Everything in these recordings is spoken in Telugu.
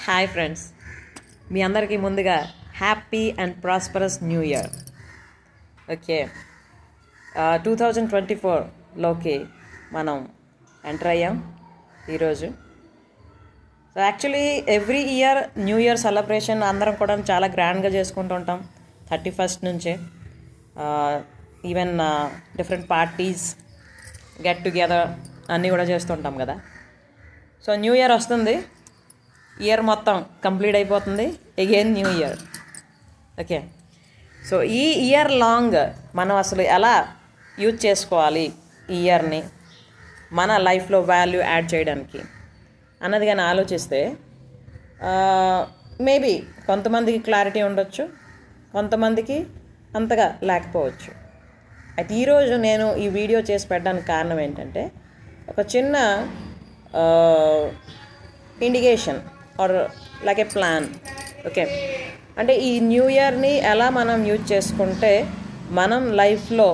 హాయ్ ఫ్రెండ్స్, మీ అందరికీ ముందుగా happy and prosperous new year. Okay, 2024లోకి మనం ఎంటర్ అయ్యాం ఈరోజు. So actually every year new year celebration అందరం కూడా చాలా గ్రాండ్గా చేసుకుంటూ ఉంటాం 31st నుంచే. Even different parties, get together అన్నీ కూడా చేస్తుంటాం కదా. సో న్యూ ఇయర్ వస్తుంది, ఇయర్ మొత్తం కంప్లీట్ అయిపోతుంది, again new year. Okay, so ఈ ఇయర్ లాంగ్ మనం అసలు ఎలా యూజ్ చేసుకోవాలి ఈ ఇయర్ని మన లైఫ్లో వాల్యూ యాడ్ చేయడానికి అన్నది కానీ ఆలోచిస్తే మేబీ కొంతమందికి క్లారిటీ ఉండొచ్చు, కొంతమందికి అంతగా లేకపోవచ్చు. అయితే ఈరోజు నేను ఈ వీడియో చేసి పెట్టడానికి కారణం ఏంటంటే ఒక చిన్న indication or like a plan. Okay, అంటే ఈ న్యూ ఇయర్ని ఎలా మనం యూజ్ చేసుకుంటే మనం లైఫ్లో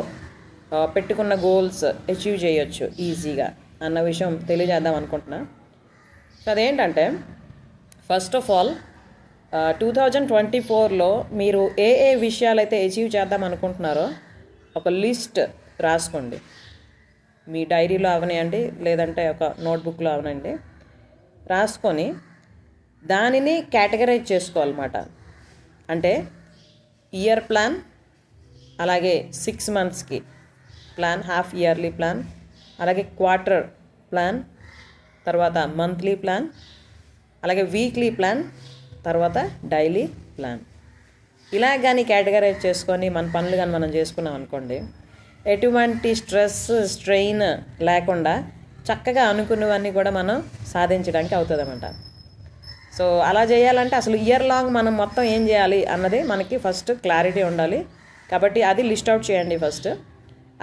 పెట్టుకున్న గోల్స్ అచీవ్ చేయొచ్చు ఈజీగా అన్న విషయం తెలియజేద్దాం అనుకుంటున్నా. సో అదేంటంటే ఫస్ట్ ఆఫ్ ఆల్ 2024లో మీరు ఏ విషయాలైతే అచీవ్ చేద్దాం అనుకుంటున్నారో ఒక లిస్ట్ రాసుకోండి. మీ డైరీలో అవనివ్వండి, లేదంటే ఒక నోట్బుక్లో అవనండి, రాసుకొని దానిని కేటగరైజ్ చేసుకోవాలన్నమాట. అంటే ఇయర్ ప్లాన్, అలాగే 6 monthsకి ప్లాన్, హాఫ్ ఇయర్లీ ప్లాన్, అలాగే క్వార్టర్ ప్లాన్, తర్వాత మంత్లీ ప్లాన్, అలాగే వీక్లీ ప్లాన్, తర్వాత డైలీ ప్లాన్. ఇలా కానీ కేటగరైజ్ చేసుకొని మన పనులు కానీ మనం చేసుకున్నాం అనుకోండి, ఎటువంటి స్ట్రెస్ స్ట్రెయిన్ లేకుండా చక్కగా అనుకున్నవన్నీ కూడా మనం సాధించడానికి అవుతుంది అన్నమాట. సో అలా చేయాలంటే అసలు ఇయర్ లాంగ్ మనం మొత్తం ఏం చేయాలి అన్నది మనకి ఫస్ట్ క్లారిటీ ఉండాలి. కాబట్టి అది లిస్ట్ అవుట్ చేయండి ఫస్ట్.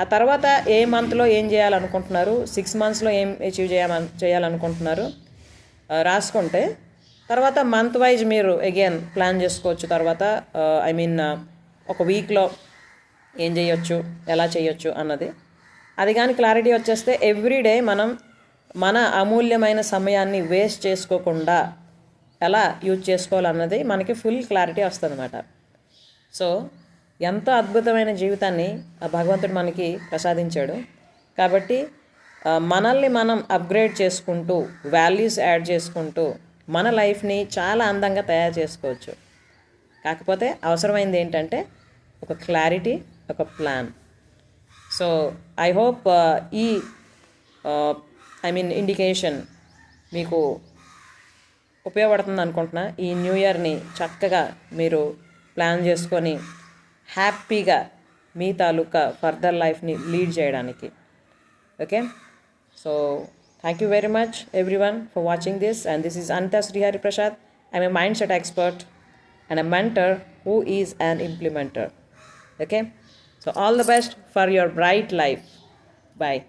ఆ తర్వాత ఏ మంత్లో ఏం చేయాలనుకుంటున్నారు, 6 monthsలో ఏం అచీవ్ చేయాలనుకుంటున్నారు రాసుకుంటే తర్వాత మంత్ వైజ్ మీరు అగైన్ ప్లాన్ చేసుకోవచ్చు. తర్వాత ఒక వీక్లో ఏం చేయొచ్చు, ఎలా చేయొచ్చు అన్నది అది కానీ క్లారిటీ వచ్చేస్తే ఎవ్రీడే మనం మన అమూల్యమైన సమయాన్ని వేస్ట్ చేసుకోకుండా ఎలా యూజ్ చేసుకోవాలన్నది మనకి ఫుల్ క్లారిటీ వస్తుంది అన్నమాట. సో ఎంతో అద్భుతమైన జీవితాన్ని భగవంతుడు మనకి ప్రసాదించాడు. కాబట్టి మనల్ని మనం అప్గ్రేడ్ చేసుకుంటూ, వాల్యూస్ యాడ్ చేసుకుంటూ మన లైఫ్ని చాలా అందంగా తయారు చేసుకోవచ్చు. కాకపోతే అవసరమైంది ఏంటంటే ఒక క్లారిటీ, ఒక ప్లాన్. సో ఐ హోప్ ఈ ఇండికేషన్ మీకు ఉపయోగపడుతుంది అనుకుంటున్నా. ఈ న్యూ ఇయర్ని చక్కగా మీరు ప్లాన్ చేసుకొని హ్యాపీగా మీ తాలూకా ఫర్దర్ లైఫ్ని లీడ్ చేయడానికి. Okay, so thank you very much everyone for watching this. And this is Anita Srihari Prasad. I'm a mindset expert and a mentor who is an implementer. Okay, so all the best for your bright life. Bye.